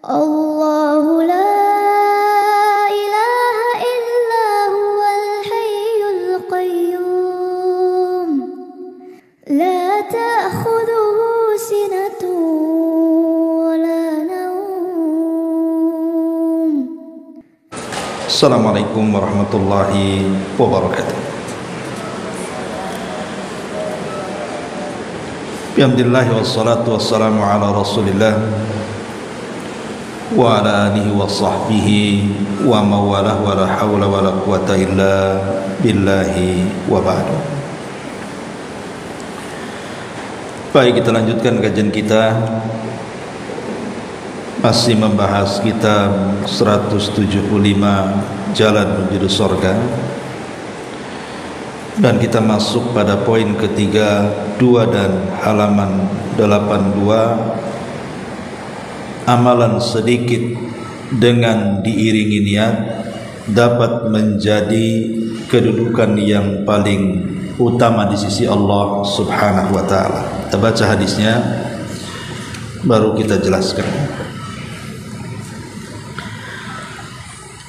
Allahu la ilaha illa huwal hayyul qayyum la ta'khudhuhu sinatun wa la nawm. Assalamualaikum warahmatullahi wabarakatuh. Alhamdulillah wassalatu wassalamu ala Rasulillah wa ala alihi wa sahbihi wa mawalah wa la hawla wa la quwata illa billahi wa ba'du. Baik, kita lanjutkan kajian kita, masih membahas kitab 175 Jalan Menuju Surga, dan kita masuk pada poin ketiga 2 dan halaman 82. Amalan sedikit dengan diiringi niat dapat menjadi kedudukan yang paling utama di sisi Allah Subhanahu wa taala. Kita baca hadisnya baru kita jelaskan.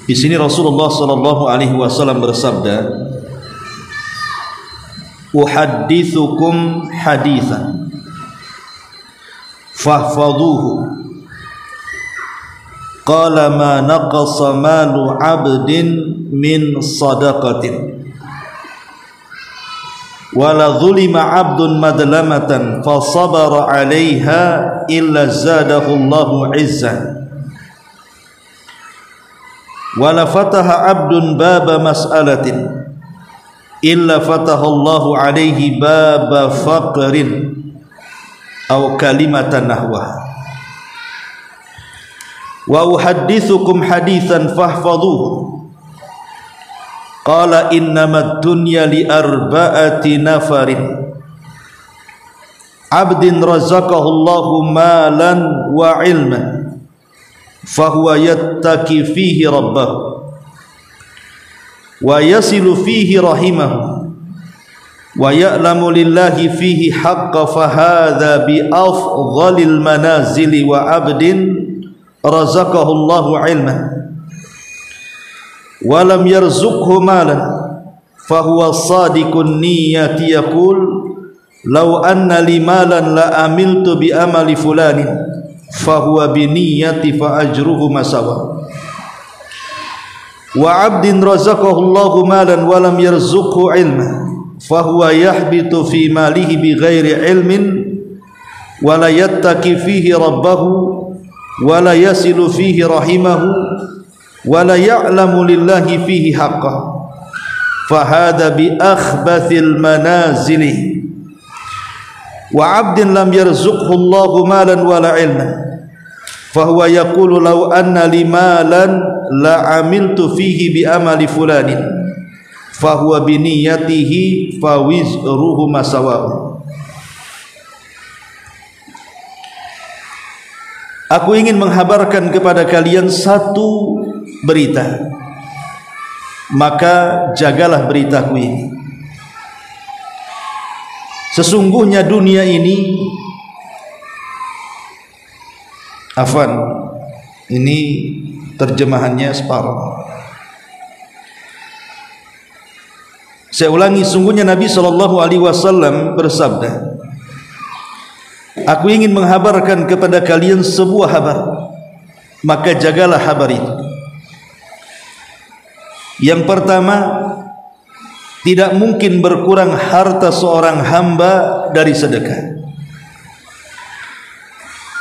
Di sini Rasulullah sallallahu alaihi wasallam bersabda, "Uhaddithukum haditsan fahfadhuhu. Qala ma naqasa malu 'abdin min sadaqatin wa la dhulima 'abdun madlamatan fa sabara 'alayha illa zadahu Allahu 'izzan wa la fataha 'abdun baba mas'alatin illa fataha Allahu 'alayhi baba faqrin aw kalimatan nahwa." Wa uhaddithukum haditsan fahfadhuhu. Qala innamad dunya li arba'ati nafarin. Abdin razaqahu Allahu malan wa ilman fahuwa yattaqi fihi rabbahu wa yasilu fihi rahimahu wa ya'lamu lillahi fihi haqqa fahadha bi afdhalil manazili wa abdin razaqahu Allahu ilman wa lam yarzuqhu malan fahuwa sadiqun niyyati yaqul law anna li malan la amiltu bi amali fulanin fahuwa bi niyyati fa ajruhu masawa wa abdin razaqahu Allahu malan wa lam yarzuqhu ilman fahuwa yahbitu fi malihi bi ghairi ilmin wa la yattaqi fihi rabbahu wala yasilu fihi rahimahu wala ya'lamu lillahi fihi haqqah fahada bi akhbathil manazili wa 'abdin lam yarzuqhu Allahu malan wala ilman fahuwa yaqulu law anna li malan la 'amiltu fihi bi amali fulanin fahuwa bi niyyatihi fawizruhu masawa'u. Aku ingin menghabarkan kepada kalian satu berita, maka jagalah beritaku ini. Sesungguhnya dunia ini, ini terjemahannya separuh. Saya ulangi, sungguhnya Nabi SAW bersabda, aku ingin menghabarkan kepada kalian sebuah habar, maka jagalah habar itu. Yang pertama, tidak mungkin berkurang harta seorang hamba dari sedekah.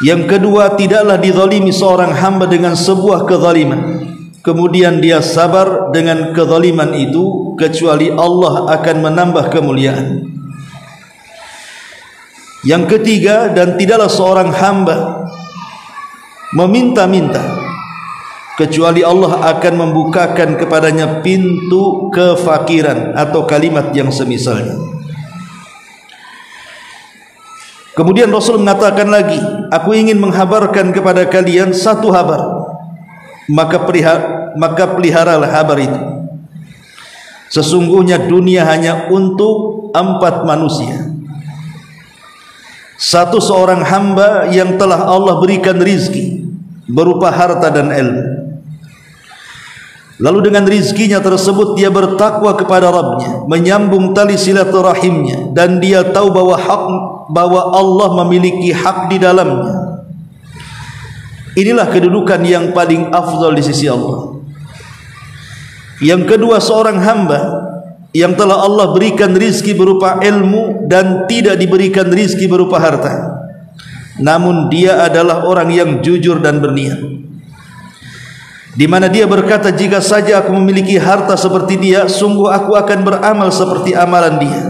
Yang kedua, tidaklah dizalimi seorang hamba dengan sebuah kezaliman, kemudian dia sabar dengan kezaliman itu, kecuali Allah akan menambah kemuliaan. Yang ketiga, dan tidaklah seorang hamba meminta-minta, kecuali Allah akan membukakan kepadanya pintu kefakiran atau kalimat yang semisalnya. Kemudian Rasul mengatakan lagi, aku ingin menghabarkan kepada kalian satu habar, maka peliharalah habar itu. Sesungguhnya dunia hanya untuk 4 manusia. Satu, seorang hamba yang telah Allah berikan rizki, berupa harta dan ilmu. Lalu dengan rizkinya tersebut dia bertakwa kepada Rabbnya, menyambung tali silaturahimnya, dan dia tahu bahwa Allah memiliki hak di dalamnya. Inilah kedudukan yang paling afdal di sisi Allah. Yang kedua, seorang hamba yang telah Allah berikan rizki berupa ilmu dan tidak diberikan rizki berupa harta, namun dia adalah orang yang jujur dan berniat, di mana dia berkata, jika saja aku memiliki harta seperti dia, sungguh aku akan beramal seperti amalan dia.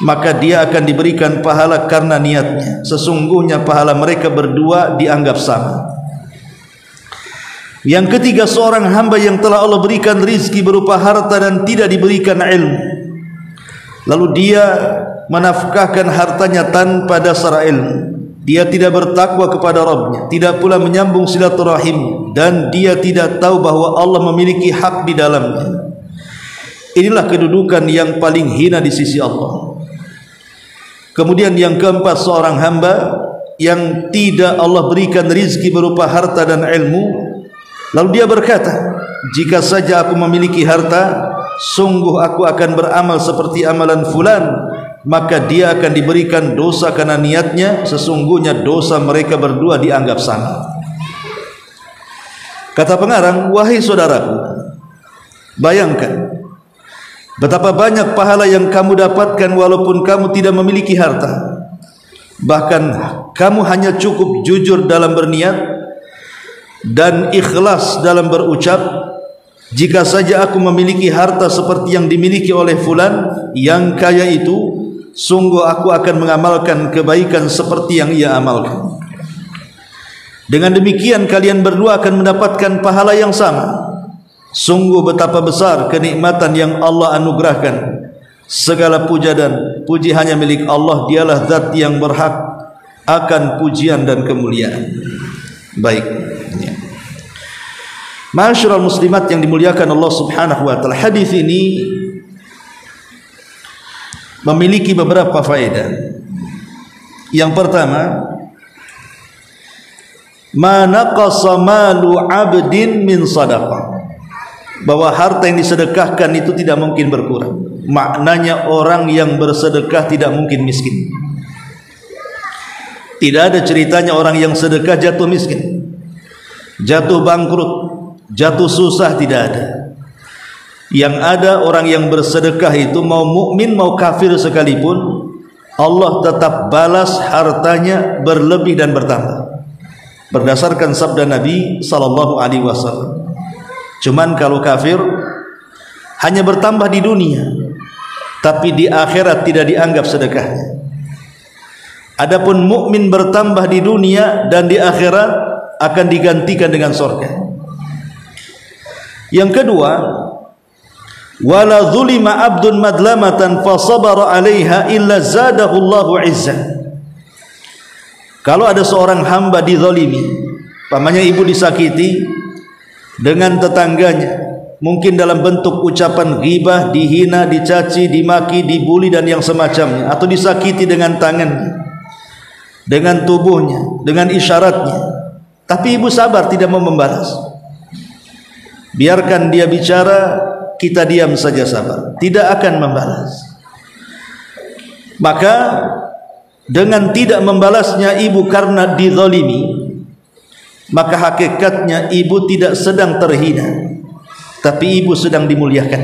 Maka dia akan diberikan pahala karena niatnya. Sesungguhnya pahala mereka berdua dianggap sama. Yang ketiga, seorang hamba yang telah Allah berikan rizki berupa harta dan tidak diberikan ilmu, lalu dia menafkahkan hartanya tanpa dasar ilmu. Dia tidak bertakwa kepada Rabbnya, tidak pula menyambung silaturahim, dan dia tidak tahu bahwa Allah memiliki hak di dalamnya. Inilah kedudukan yang paling hina di sisi Allah. Kemudian yang keempat, seorang hamba yang tidak Allah berikan rizki berupa harta dan ilmu, lalu dia berkata, jika saja aku memiliki harta, sungguh aku akan beramal seperti amalan fulan. Maka dia akan diberikan dosa karena niatnya. Sesungguhnya dosa mereka berdua dianggap sama. Kata pengarang, wahai saudaraku, bayangkan betapa banyak pahala yang kamu dapatkan walaupun kamu tidak memiliki harta. Bahkan kamu hanya cukup jujur dalam berniat dan ikhlas dalam berucap, jika saja aku memiliki harta seperti yang dimiliki oleh fulan yang kaya itu, sungguh aku akan mengamalkan kebaikan seperti yang ia amalkan. Dengan demikian kalian berdua akan mendapatkan pahala yang sama. Sungguh betapa besar kenikmatan yang Allah anugerahkan. Segala puja dan puji hanya milik Allah. Dialah zat yang berhak akan pujian dan kemuliaan. Baik, Ma'asyiral muslimat yang dimuliakan Allah Subhanahu wa taala, hadis ini memiliki beberapa faedah. Yang pertama, ma naqasa malu 'abdin min sadaqah, bahwa harta yang disedekahkan itu tidak mungkin berkurang. Maknanya orang yang bersedekah tidak mungkin miskin. Tidak ada ceritanya orang yang sedekah jatuh miskin, jatuh bangkrut, jatuh susah, tidak ada. Yang ada, orang yang bersedekah itu mau mukmin mau kafir sekalipun, Allah tetap balas hartanya berlebih dan bertambah, berdasarkan sabda Nabi sallallahu alaihi wasallam. Cuman kalau kafir hanya bertambah di dunia, tapi di akhirat tidak dianggap sedekahnya. Adapun mukmin bertambah di dunia dan di akhirat akan digantikan dengan surga. Yang kedua, wala zulima abdun madlamatan fa sabara 'alaiha illa zadahu Allahu 'izzan. Kalau ada seorang hamba dizalimi, pamannya ibu disakiti dengan tetangganya, mungkin dalam bentuk ucapan ghibah, dihina, dicaci, dimaki, dibuli dan yang semacamnya, atau disakiti dengan tangannya, dengan tubuhnya, dengan isyaratnya, tapi ibu sabar tidak mau membalas. Biarkan dia bicara, kita diam saja sabar, tidak akan membalas. Maka dengan tidak membalasnya ibu karena dizalimi, maka hakikatnya ibu tidak sedang terhina, tapi ibu sedang dimuliakan.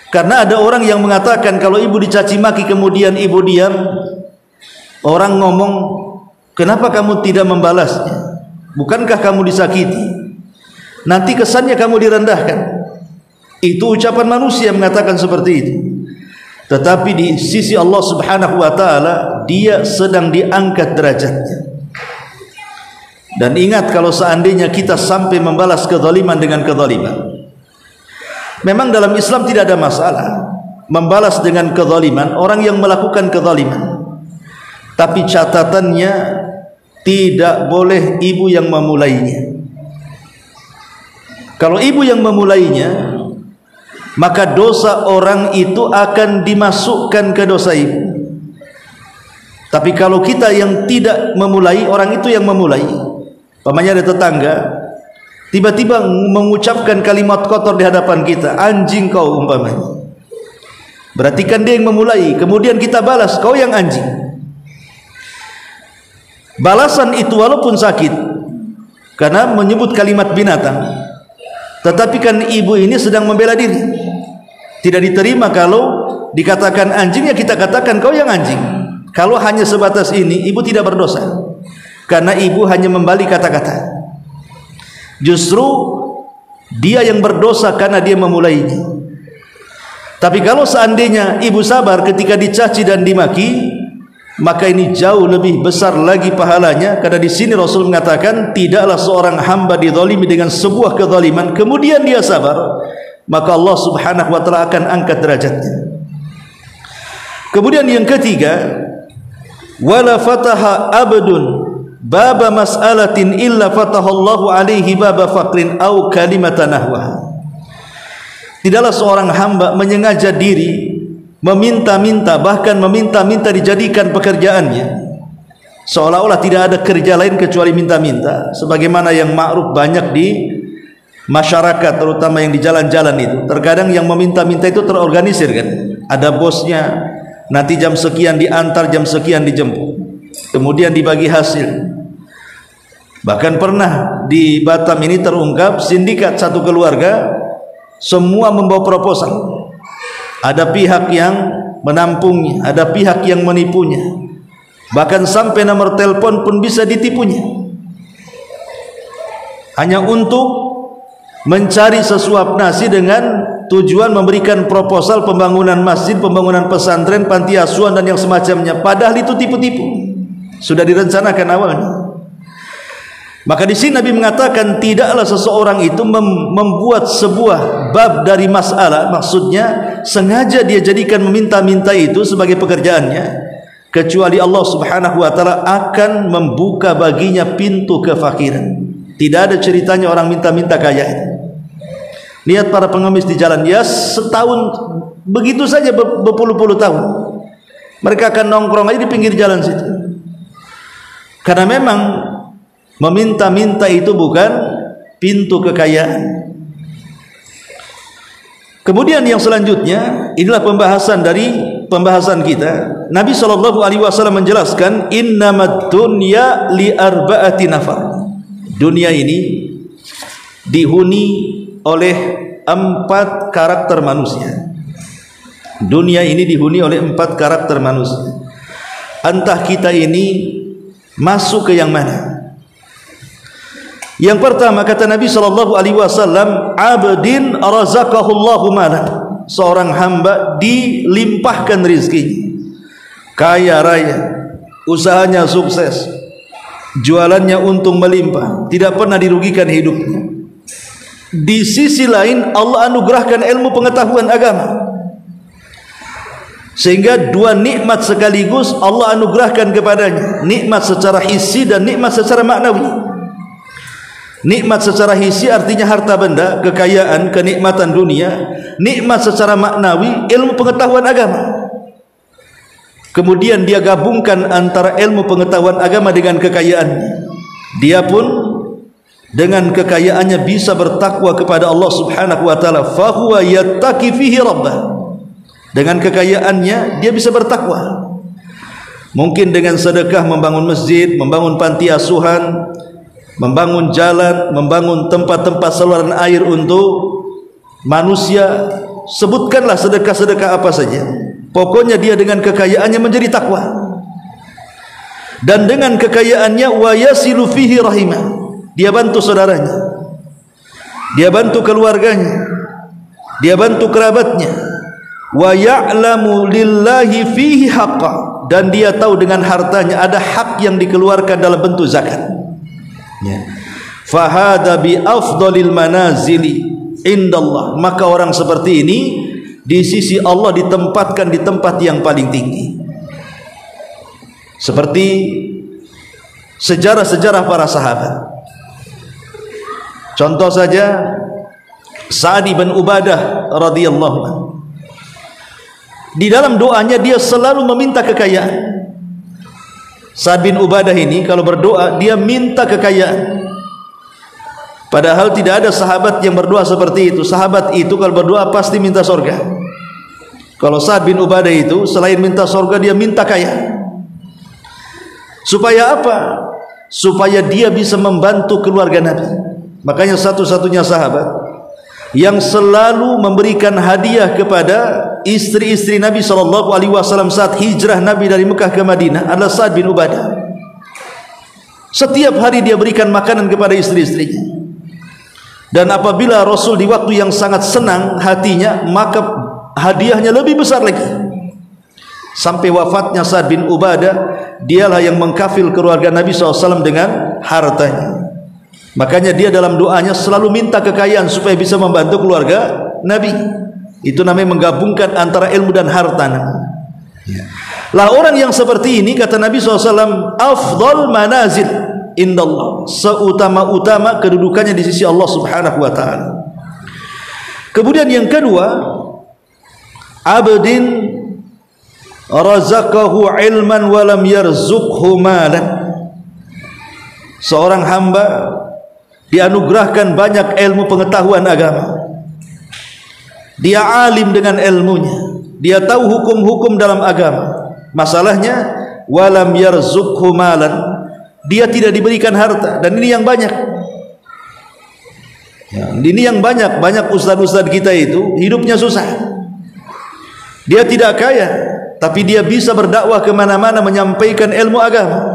Karena ada orang yang mengatakan kalau ibu dicaci maki kemudian ibu diam, orang ngomong, kenapa kamu tidak membalasnya? Bukankah kamu disakiti? Nanti kesannya kamu direndahkan. Itu ucapan manusia mengatakan seperti itu. Tetapi di sisi Allah Subhanahu wa taala, dia sedang diangkat derajatnya. Dan ingat, kalau seandainya kita sampai membalas kezaliman dengan kezaliman, memang dalam Islam tidak ada masalah membalas dengan kezaliman orang yang melakukan kezaliman. Tapi catatannya, tidak boleh ibu yang memulainya. Kalau ibu yang memulainya, maka dosa orang itu akan dimasukkan ke dosa ibu. Tapi kalau kita yang tidak memulai, orang itu yang memulai. Umpamanya ada tetangga tiba-tiba mengucapkan kalimat kotor di hadapan kita, anjing kau umpamanya. Berarti kan dia yang memulai, kemudian kita balas, kau yang anjing. Balasan itu walaupun sakit karena menyebut kalimat binatang, tetapi kan ibu ini sedang membela diri. Tidak diterima kalau dikatakan anjing, ya kita katakan kau yang anjing. Kalau hanya sebatas ini, ibu tidak berdosa, karena ibu hanya membalik kata-kata. Justru dia yang berdosa karena dia memulainya. Tapi kalau seandainya ibu sabar ketika dicaci dan dimaki, maka ini jauh lebih besar lagi pahalanya. Karena di sini Rasul mengatakan, tidaklah seorang hamba dizalimi dengan sebuah kezaliman kemudian dia sabar, maka Allah Subhanahu wa taala akan angkat derajatnya. Kemudian yang ketiga, wala fataha abdun baba mas'alatin illa fatahallahu alaihi baba faqrin au kalimatan nahwa. Tidaklah seorang hamba menyengaja diri meminta-minta, bahkan meminta-minta dijadikan pekerjaannya, seolah-olah tidak ada kerja lain kecuali minta-minta, sebagaimana yang ma'ruf banyak di masyarakat, terutama yang di jalan-jalan itu. Terkadang yang meminta-minta itu terorganisir kan, ada bosnya, nanti jam sekian diantar, jam sekian dijemput, kemudian dibagi hasil. Bahkan pernah di Batam ini terungkap sindikat satu keluarga, semua membawa proposal. Ada pihak yang menampungnya, ada pihak yang menipunya, bahkan sampai nomor telepon pun bisa ditipunya, hanya untuk mencari sesuap nasi dengan tujuan memberikan proposal pembangunan masjid, pembangunan pesantren, panti asuhan dan yang semacamnya. Padahal itu tipu-tipu, sudah direncanakan awalnya. Maka di sini Nabi mengatakan, tidaklah seseorang itu membuat sebuah bab dari masalah, maksudnya sengaja dia jadikan meminta-minta itu sebagai pekerjaannya, kecuali Allah Subhanahu wa taala akan membuka baginya pintu kefakiran. Tidak ada ceritanya orang minta-minta kaya. Lihat para pengemis di jalan, ya setahun begitu saja berpuluh-puluh tahun mereka akan nongkrong aja di pinggir jalan situ, karena memang meminta-minta itu bukan pintu kekayaan. Kemudian yang selanjutnya, inilah pembahasan kita. Nabi SAW menjelaskan, innamad dunya li arba'ati nafar. Dunia ini dihuni oleh 4 karakter manusia. Dunia ini dihuni oleh 4 karakter manusia. Entah kita ini masuk ke yang mana. Yang pertama, kata Nabi SAW, abdin razaqahullahu malan, seorang hamba dilimpahkan rizkinya, kaya raya, usahanya sukses, jualannya untung melimpah, tidak pernah dirugikan hidupnya. Di sisi lain Allah anugerahkan ilmu pengetahuan agama, sehingga 2 nikmat sekaligus Allah anugerahkan kepadanya, nikmat secara hissi dan nikmat secara maknawi. Nikmat secara hissi artinya harta benda, kekayaan, kenikmatan dunia. Nikmat secara maknawi ilmu pengetahuan agama. Kemudian dia gabungkan antara ilmu pengetahuan agama dengan kekayaannya. Dia pun dengan kekayaannya bisa bertakwa kepada Allah Subhanahu wa taala. Fa huwa yattaqi fihi rabbah. Dengan kekayaannya dia bisa bertakwa. Mungkin dengan sedekah membangun masjid, membangun panti asuhan, membangun jalan, membangun tempat-tempat saluran air untuk manusia. Sebutkanlah sedekah-sedekah apa saja, pokoknya dia dengan kekayaannya menjadi takwa. Dan dengan kekayaannya wa yasilu fihi rahimah, dia bantu saudaranya, dia bantu keluarganya, dia bantu kerabatnya. Wa ya'lamu lillahi fihi haqqa, dan dia tahu dengan hartanya ada hak yang dikeluarkan dalam bentuk zakat. Fahada bi afdalil manazili indallah, maka orang seperti ini di sisi Allah ditempatkan di tempat yang paling tinggi. Seperti sejarah-sejarah para sahabat. Contoh saja Sa'ad bin Ubadah radhiyallahu anhu. Di dalam doanya dia selalu meminta kekayaan. Sa'ad bin Ubadah ini kalau berdoa dia minta kekayaan. Padahal tidak ada sahabat yang berdoa seperti itu. Sahabat itu kalau berdoa pasti minta surga. Kalau Sa'ad bin Ubadah itu selain minta surga dia minta kaya. Supaya apa? Supaya dia bisa membantu keluarga Nabi. Makanya satu-satunya sahabat yang selalu memberikan hadiah kepada istri-istri Nabi SAW saat hijrah Nabi dari Mekah ke Madinah adalah Sa'ad bin Ubadah. Setiap hari dia berikan makanan kepada istri-istrinya. Dan apabila Rasul di waktu yang sangat senang hatinya, maka hadiahnya lebih besar lagi. Sampai wafatnya Sa'ad bin Ubadah, dialah yang mengkafil keluarga Nabi SAW dengan hartanya. Makanya dia dalam doanya selalu minta kekayaan supaya bisa membantu keluarga Nabi. Itu namanya menggabungkan antara ilmu dan harta. Lah orang yang seperti ini kata Nabi SAW, afdal manazil indallah, seutama-utama kedudukannya di sisi Allah Subhanahu wa taala. Kemudian yang kedua, abdin razaqahu ilman wa lam yarzuqhu malan. Seorang hamba dianugerahkan banyak ilmu pengetahuan agama. Dia alim dengan ilmunya, dia tahu hukum-hukum dalam agama. Masalahnya walam yarzuqhu malan, dia tidak diberikan harta. Dan ini yang banyak ya, ini yang banyak ustaz-ustaz kita itu hidupnya susah. Dia tidak kaya, tapi dia bisa berdakwah kemana-mana menyampaikan ilmu agama.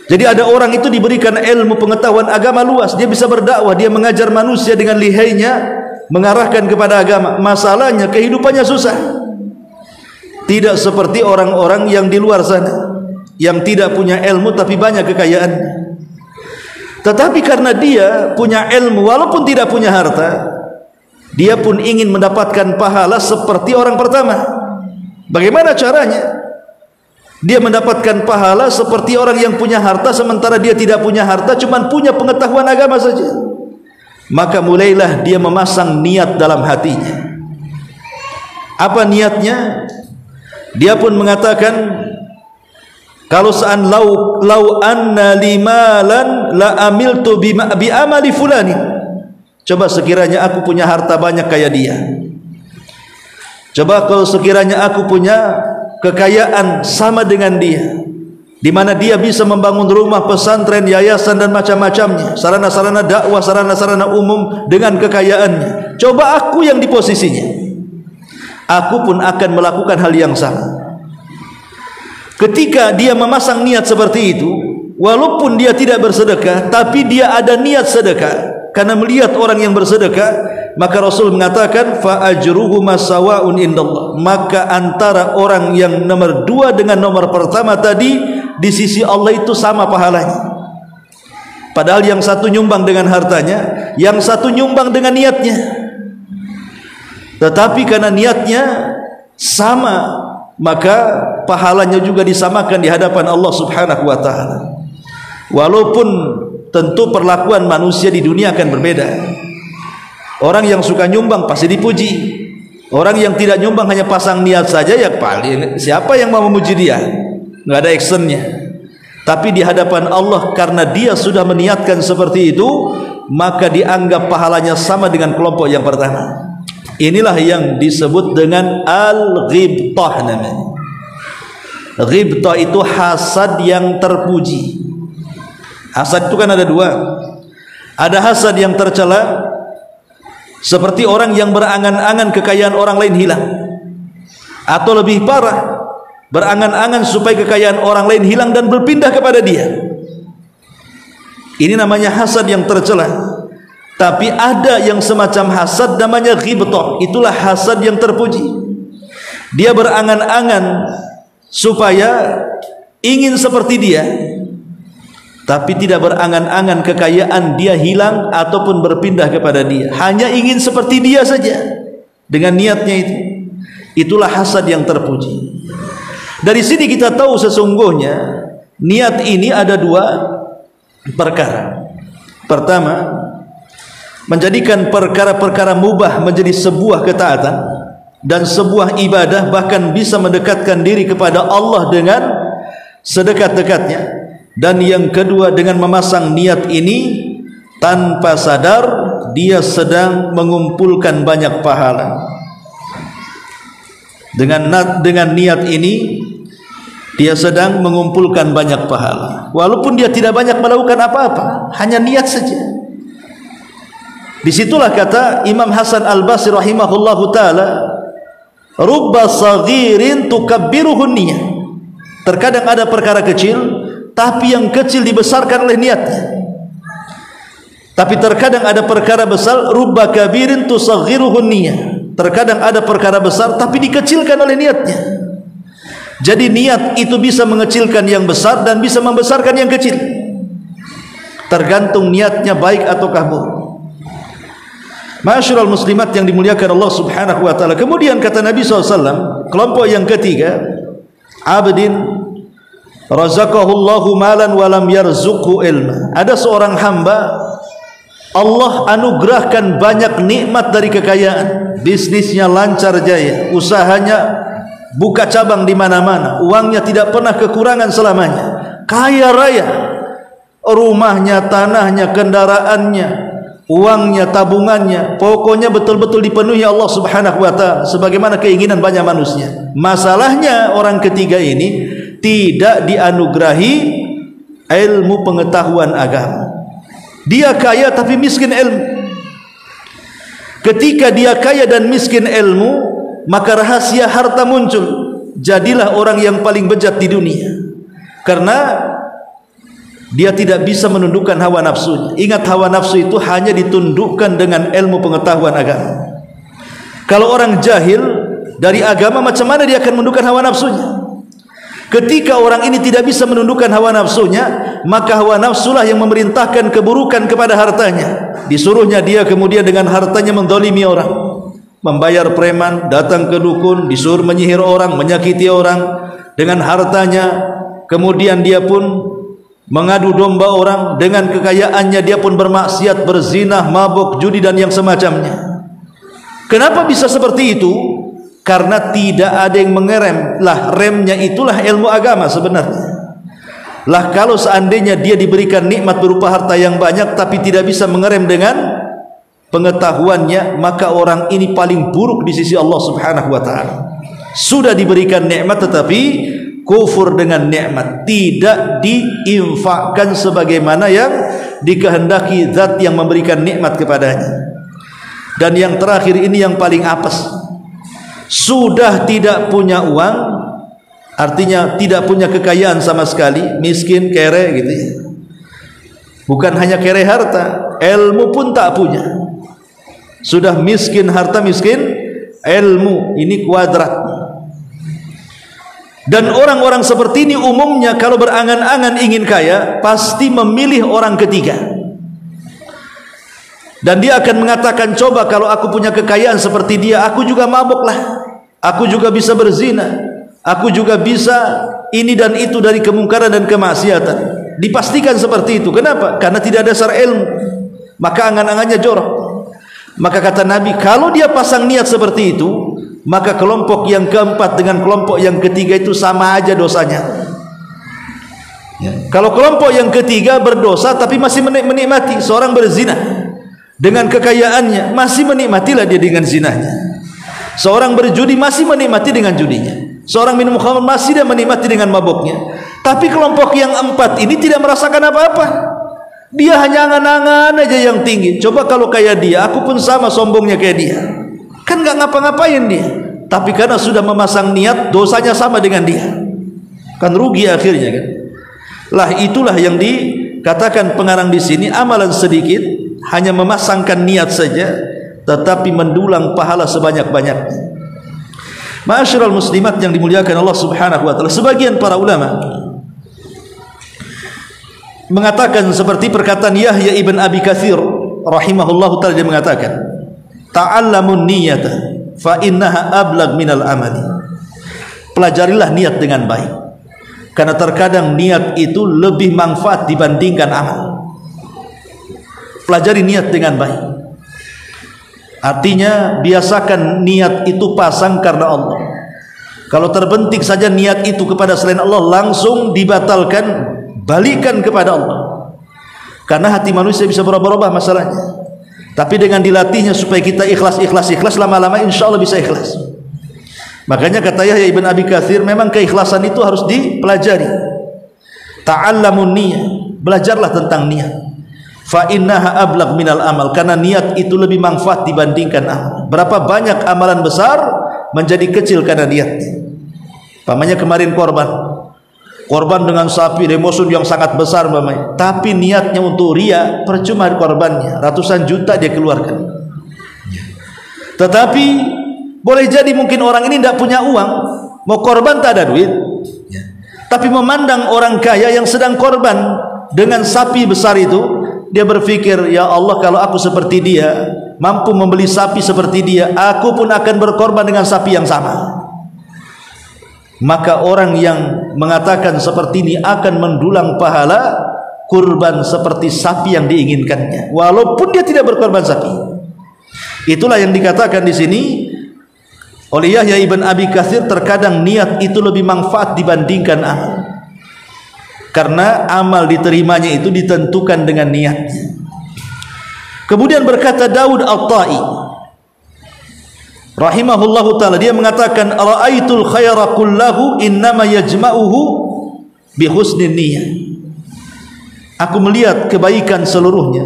Jadi ada orang itu diberikan ilmu pengetahuan agama luas, dia bisa berdakwah, dia mengajar manusia dengan lihainya mengarahkan kepada agama. Masalahnya kehidupannya susah. Tidak seperti orang-orang yang di luar sana yang tidak punya ilmu tapi banyak kekayaan. Tetapi karena dia punya ilmu walaupun tidak punya harta, dia pun ingin mendapatkan pahala seperti orang pertama. Bagaimana caranya? Dia mendapatkan pahala seperti orang yang punya harta, sementara dia tidak punya harta, cuma punya pengetahuan agama saja. Maka mulailah dia memasang niat dalam hatinya. Apa niatnya? Dia pun mengatakan, kalau sean lau anna limalan la amiltu bi amali fulani. Coba sekiranya aku punya harta banyak kayak dia. Coba kalau sekiranya aku punya kekayaan sama dengan dia, di mana dia bisa membangun rumah, pesantren, yayasan dan macam-macamnya, sarana-sarana dakwah, sarana-sarana umum dengan kekayaannya. Coba aku yang di posisinya, aku pun akan melakukan hal yang sama. Ketika dia memasang niat seperti itu, walaupun dia tidak bersedekah, tapi dia ada niat sedekah karena melihat orang yang bersedekah, maka Rasul mengatakan fa ajruhu masawa'un indallah, maka antara orang yang nomor dua dengan nomor pertama tadi di sisi Allah itu sama pahalanya. Padahal yang satu nyumbang dengan hartanya, yang satu nyumbang dengan niatnya. Tetapi karena niatnya sama, maka pahalanya juga disamakan di hadapan Allah Subhanahu wa taala. Walaupun tentu perlakuan manusia di dunia akan berbeda. Orang yang suka nyumbang pasti dipuji. Orang yang tidak nyumbang hanya pasang niat saja, ya paling siapa yang mau memuji dia? Nggak ada actionnya. Tapi di hadapan Allah karena dia sudah meniatkan seperti itu, maka dianggap pahalanya sama dengan kelompok yang pertama. Inilah yang disebut dengan al-ghibtah namanya. Ghibtah itu hasad yang terpuji. Hasad itu kan ada dua. Ada hasad yang tercela, seperti orang yang berangan-angan kekayaan orang lain hilang, atau lebih parah, berangan-angan supaya kekayaan orang lain hilang dan berpindah kepada dia. Ini namanya hasad yang tercela. Tapi ada yang semacam hasad namanya ghibtah. Itulah hasad yang terpuji. Dia berangan-angan supaya ingin seperti dia, tapi tidak berangan-angan kekayaan dia hilang ataupun berpindah kepada dia. Hanya ingin seperti dia saja dengan niatnya itu. Itulah hasad yang terpuji. Dari sini kita tahu sesungguhnya niat ini ada dua perkara. Pertama, menjadikan perkara-perkara mubah menjadi sebuah ketaatan dan sebuah ibadah, bahkan bisa mendekatkan diri kepada Allah dengan sedekat-dekatnya, dan yang kedua dengan memasang niat ini tanpa sadar dia sedang mengumpulkan banyak pahala. Dengan niat ini dia sedang mengumpulkan banyak pahala, walaupun dia tidak banyak melakukan apa-apa, hanya niat saja. Disitulah kata Imam Hasan Al-Basri rahimahullahu ta'ala, rubba saghirin tukabbiruhun niyah. Terkadang ada perkara kecil, tapi yang kecil dibesarkan oleh niatnya. Tapi terkadang ada perkara besar, rubba kabirin tusaghiruhun niyah. Terkadang ada perkara besar, tapi dikecilkan oleh niatnya. Jadi niat itu bisa mengecilkan yang besar dan bisa membesarkan yang kecil, tergantung niatnya baik ataukah buruk. Ma'asyiral muslimat yang dimuliakan Allah subhanahu wa ta'ala. Kemudian kata Nabi SAW, kelompok yang ketiga, abdin razaqahullahu malan walam yarzuqhu ilma. Ada seorang hamba Allah anugerahkan banyak nikmat dari kekayaan, bisnisnya lancar jaya, usahanya buka cabang di mana-mana, uangnya tidak pernah kekurangan selamanya, kaya raya, rumahnya, tanahnya, kendaraannya, uangnya, tabungannya, pokoknya betul-betul dipenuhi Allah subhanahu wa ta'ala sebagaimana keinginan banyak manusia. Masalahnya orang ketiga ini tidak dianugerahi ilmu pengetahuan agama. Dia kaya tapi miskin ilmu. Ketika dia kaya dan miskin ilmu, maka rahasia harta muncul. Jadilah orang yang paling bejat di dunia, karena dia tidak bisa menundukkan hawa nafsunya. Ingat, hawa nafsu itu hanya ditundukkan dengan ilmu pengetahuan agama. Kalau orang jahil dari agama, macam mana dia akan menundukkan hawa nafsunya? Ketika orang ini tidak bisa menundukkan hawa nafsunya, maka hawa nafsulah yang memerintahkan keburukan kepada hartanya. Disuruhnya dia kemudian dengan hartanya mendolimi orang, membayar preman, datang ke dukun, disuruh menyihir orang, menyakiti orang dengan hartanya. Kemudian dia pun mengadu domba orang, dengan kekayaannya dia pun bermaksiat, berzina, mabuk, judi dan yang semacamnya. Kenapa bisa seperti itu? Karena tidak ada yang mengerem. Lah, remnya itulah ilmu agama sebenarnya. Lah, kalau seandainya dia diberikan nikmat berupa harta yang banyak tapi tidak bisa mengerem dengan pengetahuannya, maka orang ini paling buruk di sisi Allah subhanahu wa ta'ala. Sudah diberikan nikmat tetapi kufur dengan nikmat, tidak diinfakkan sebagaimana yang dikehendaki zat yang memberikan nikmat kepadanya. Dan yang terakhir ini yang paling apes, sudah tidak punya uang, artinya tidak punya kekayaan sama sekali, miskin, kere gitu ya. Bukan hanya kere harta, ilmu pun tak punya. Sudah miskin harta, miskin ilmu, ini kuadrat. Dan orang-orang seperti ini umumnya kalau berangan-angan ingin kaya, pasti memilih orang ketiga. Dan dia akan mengatakan, coba kalau aku punya kekayaan seperti dia, aku juga mabuk lah, aku juga bisa berzina, aku juga bisa ini dan itu dari kemungkaran dan kemaksiatan. Dipastikan seperti itu. Kenapa? Karena tidak ada dasar ilmu, maka angan-angannya jorok. Maka kata Nabi, kalau dia pasang niat seperti itu, maka kelompok yang keempat dengan kelompok yang ketiga itu sama aja dosanya ya. Kalau kelompok yang ketiga berdosa tapi masih menikmati, seorang berzina dengan kekayaannya, masih menikmatilah dia dengan zinanya. Seorang berjudi masih menikmati dengan judinya. Seorang minum khamr masih dia menikmati dengan mabuknya. Tapi kelompok yang empat ini tidak merasakan apa-apa. Dia hanya angan-angan aja yang tinggi. Coba kalau kayak dia, aku pun sama sombongnya kayak dia. Kan nggak ngapa-ngapain dia, tapi karena sudah memasang niat, dosanya sama dengan dia, kan rugi akhirnya kan. Lah, itulah yang dikatakan pengarang di sini, amalan sedikit hanya memasangkan niat saja, tetapi mendulang pahala sebanyak-banyaknya. Ma'asyiral muslimat yang dimuliakan Allah subhanahu wa ta'ala, sebagian para ulama mengatakan seperti perkataan Yahya ibn Abi Katsir rahimahullahu ta'ala, dia mengatakan, ta'allamun niyata fa innaha ablag minal amali. Pelajarilah niat dengan baik, karena terkadang niat itu lebih manfaat dibandingkan amal. Pelajari niat dengan baik, artinya biasakan niat itu pasang karena Allah. Kalau terbentik saja niat itu kepada selain Allah, langsung dibatalkan, balikan kepada Allah. Karena hati manusia bisa berubah-ubah masalahnya. Tapi dengan dilatihnya supaya kita ikhlas, lama-lama insya Allah bisa ikhlas. Makanya kata Yahya ibn Abi Katsir, memang keikhlasan itu harus dipelajari. Ta'allamun niyyah, belajarlah tentang niat. Fa innaha ablagh minal amal, karena niat itu lebih manfaat dibandingkan amal. Berapa banyak amalan besar menjadi kecil karena niatnya. Pamannya kemarin korban dengan sapi, demosun yang sangat besar pamannya, tapi niatnya untuk ria, percuma korbannya, ratusan juta dia keluarkan. Tetapi boleh jadi mungkin orang ini tidak punya uang, mau korban tak ada duit, tapi memandang orang kaya yang sedang korban dengan sapi besar itu, dia berpikir, ya Allah, kalau aku seperti dia, mampu membeli sapi seperti dia, aku pun akan berkorban dengan sapi yang sama. Maka orang yang mengatakan seperti ini akan mendulang pahala kurban seperti sapi yang diinginkannya, walaupun dia tidak berkorban sapi. Itulah yang dikatakan di sini oleh Yahya ibn Abi Katsir, terkadang niat itu lebih manfaat dibandingkan amal. Karena amal diterimanya itu ditentukan dengan niatnya. Kemudian berkata Daud At-Tai rahimahullahu ta'ala, dia mengatakan, ra'aitul khaira kullahu innama yajma'uhu bi husnin niyyah. Aku melihat kebaikan seluruhnya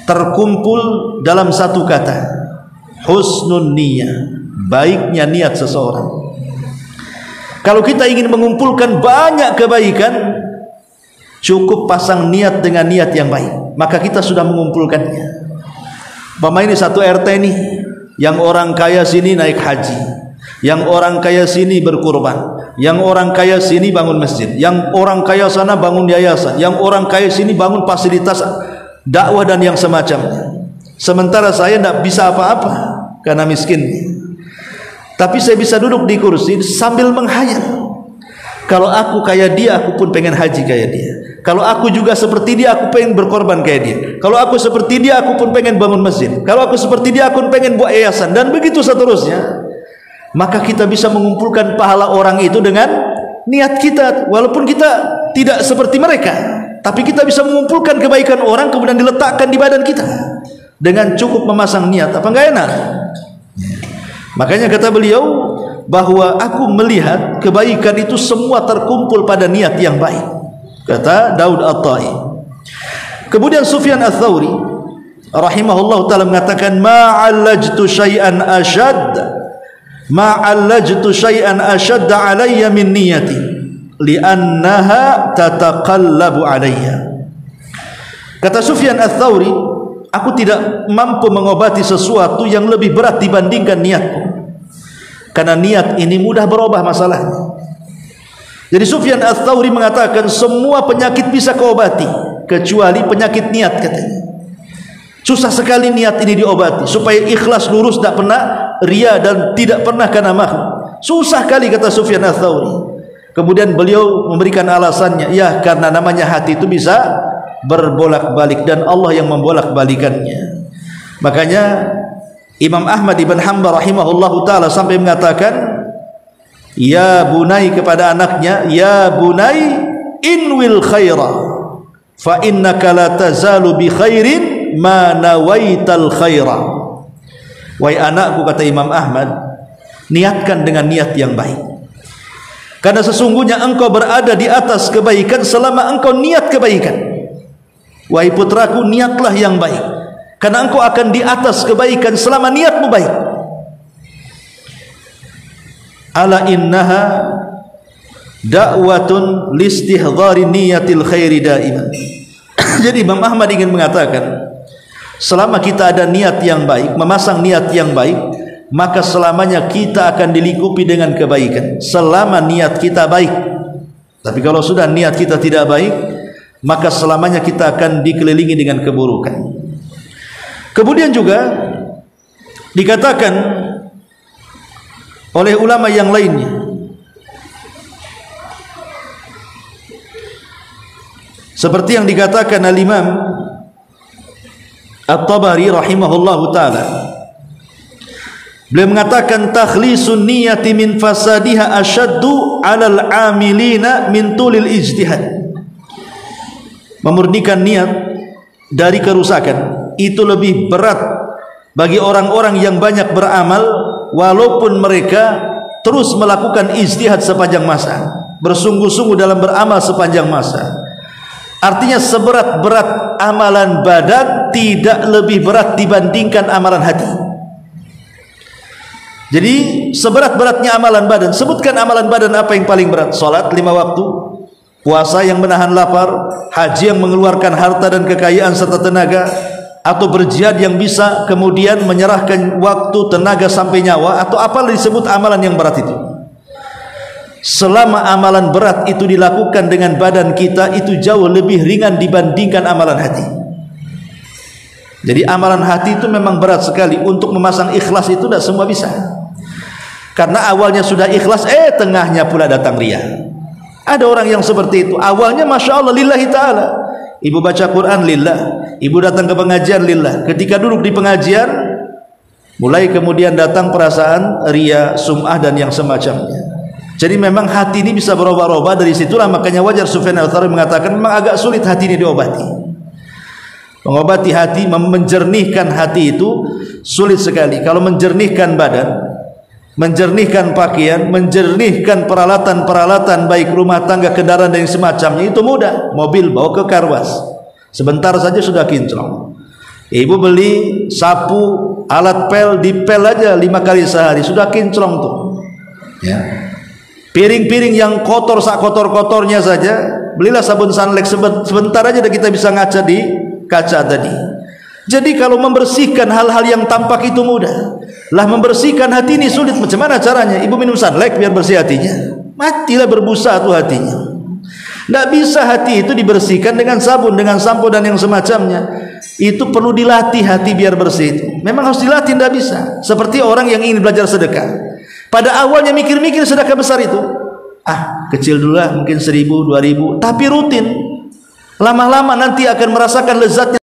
terkumpul dalam satu kata, husnun niyyah, baiknya niat seseorang. Kalau kita ingin mengumpulkan banyak kebaikan, cukup pasang niat dengan niat yang baik, maka kita sudah mengumpulkannya. Bama ini satu RT nih, yang orang kaya sini naik haji, yang orang kaya sini berkurban, yang orang kaya sini bangun masjid, yang orang kaya sana bangun yayasan, yang orang kaya sini bangun fasilitas dakwah dan yang semacamnya. Sementara saya tidak bisa apa-apa karena miskin. Tapi saya bisa duduk di kursi sambil menghayal, kalau aku kayak dia, aku pun pengen haji kayak dia. Kalau aku juga seperti dia, aku pengen berkorban kayak dia. Kalau aku seperti dia, aku pun pengen bangun masjid. Kalau aku seperti dia, aku pun pengen buat yayasan, dan begitu seterusnya. Maka kita bisa mengumpulkan pahala orang itu dengan niat kita, walaupun kita tidak seperti mereka, tapi kita bisa mengumpulkan kebaikan orang kemudian diletakkan di badan kita dengan cukup memasang niat. Apa enggak enak? Makanya kata beliau bahwa aku melihat kebaikan itu semua terkumpul pada niat yang baik, kata Daud At-Tai. Kemudian Sufyan Ats-Tsauri rahimahullah ta'ala mengatakan, ma'allajtu syai'an ashad alayya min niyati li'annaha tataqallabu alayya. Kata Sufyan Ats-Tsauri, aku tidak mampu mengobati sesuatu yang lebih berat dibandingkan niatku, karena niat ini mudah berubah masalahnya. Jadi Sufyan Ats-Tsauri mengatakan semua penyakit bisa keobati kecuali penyakit niat, katanya. Susah sekali niat ini diobati, supaya ikhlas lurus, tidak pernah ria dan tidak pernah karena makhluk. Susah kali, kata Sufyan Ats-Tsauri. Kemudian beliau memberikan alasannya, ya karena namanya hati itu bisa berbolak-balik dan Allah yang membolak-balikannya. Makanya Imam Ahmad ibn Hanbal rahimahullahu ta'ala sampai mengatakan, ya bunai, kepada anaknya, ya bunai inwil khaira fa innaka la tazalu bi khairin ma nawaital khaira. Wahai anakku, kata Imam Ahmad, niatkan dengan niat yang baik, karena sesungguhnya engkau berada di atas kebaikan selama engkau niat kebaikan. Wahai putraku, niatlah yang baik, karena engkau akan di atas kebaikan selama niatmu baik. Ala innaha da'watun listihdhari niyatil khairi daiman. Jadi Imam Ahmad ingin mengatakan, selama kita ada niat yang baik, memasang niat yang baik, maka selamanya kita akan dilingkupi dengan kebaikan selama niat kita baik. Tapi kalau sudah niat kita tidak baik, maka selamanya kita akan dikelilingi dengan keburukan. Kemudian juga dikatakan oleh ulama yang lainnya, seperti yang dikatakan Al-Imam At-Tabari rahimahullahu ta'ala, Beliau mengatakan takhlisun niyati min fasadiha asyaddu 'alal 'amilina min tulil ijtihad. Memurnikan niat dari kerusakan itu lebih berat bagi orang-orang yang banyak beramal walaupun mereka terus melakukan ijtihad sepanjang masa, bersungguh-sungguh dalam beramal sepanjang masa. Artinya seberat-berat amalan badan tidak lebih berat dibandingkan amalan hati. Jadi seberat-beratnya amalan badan, sebutkan amalan badan apa yang paling berat? Salat 5 waktu, puasa yang menahan lapar, haji yang mengeluarkan harta dan kekayaan serta tenaga, atau berjihad yang bisa kemudian menyerahkan waktu, tenaga sampai nyawa, atau apa disebut amalan yang berat itu. Selama amalan berat itu dilakukan dengan badan kita, itu jauh lebih ringan dibandingkan amalan hati. Jadi amalan hati itu memang berat sekali. Untuk memasang ikhlas itu tidak semua bisa. Karena awalnya sudah ikhlas, tengahnya pula datang riya. Ada orang yang seperti itu. Awalnya Masya Allah lillahi ta'ala, ibu baca Quran lillah, ibu datang ke pengajian lillah. Ketika duduk di pengajian, mulai kemudian datang perasaan riya, sum'ah dan yang semacamnya. Jadi memang hati ini bisa berubah-ubah. Dari situlah makanya wajar Sufyan Ats-Tsauri mengatakan memang agak sulit hati ini diobati. Mengobati hati, menjernihkan hati itu sulit sekali. Kalau menjernihkan badan, menjernihkan pakaian, menjernihkan peralatan-peralatan baik rumah tangga, kendaraan dan semacamnya itu mudah. Mobil bawa ke karwas, sebentar saja sudah kinclong. Ibu beli sapu, alat pel, dipel aja 5 kali sehari sudah kinclong tuh. Ya. Piring-piring yang kotor sak kotor-kotornya saja, belilah sabun Sunlight, sebentar aja kita bisa ngaca di kaca tadi. Jadi kalau membersihkan hal-hal yang tampak itu mudah, lah membersihkan hati ini sulit. Macam mana caranya? Ibu minum Sunlight biar bersih hatinya, matilah berbusa tuh hatinya. Tidak bisa hati itu dibersihkan dengan sabun, dengan sampo dan yang semacamnya. Itu perlu dilatih hati biar bersih itu. Memang harus dilatih, tidak bisa. Seperti orang yang ingin belajar sedekah. Pada awalnya mikir-mikir sedekah besar itu, kecil dulu lah, mungkin 1.000, 2.000, tapi rutin. Lama-lama nanti akan merasakan lezatnya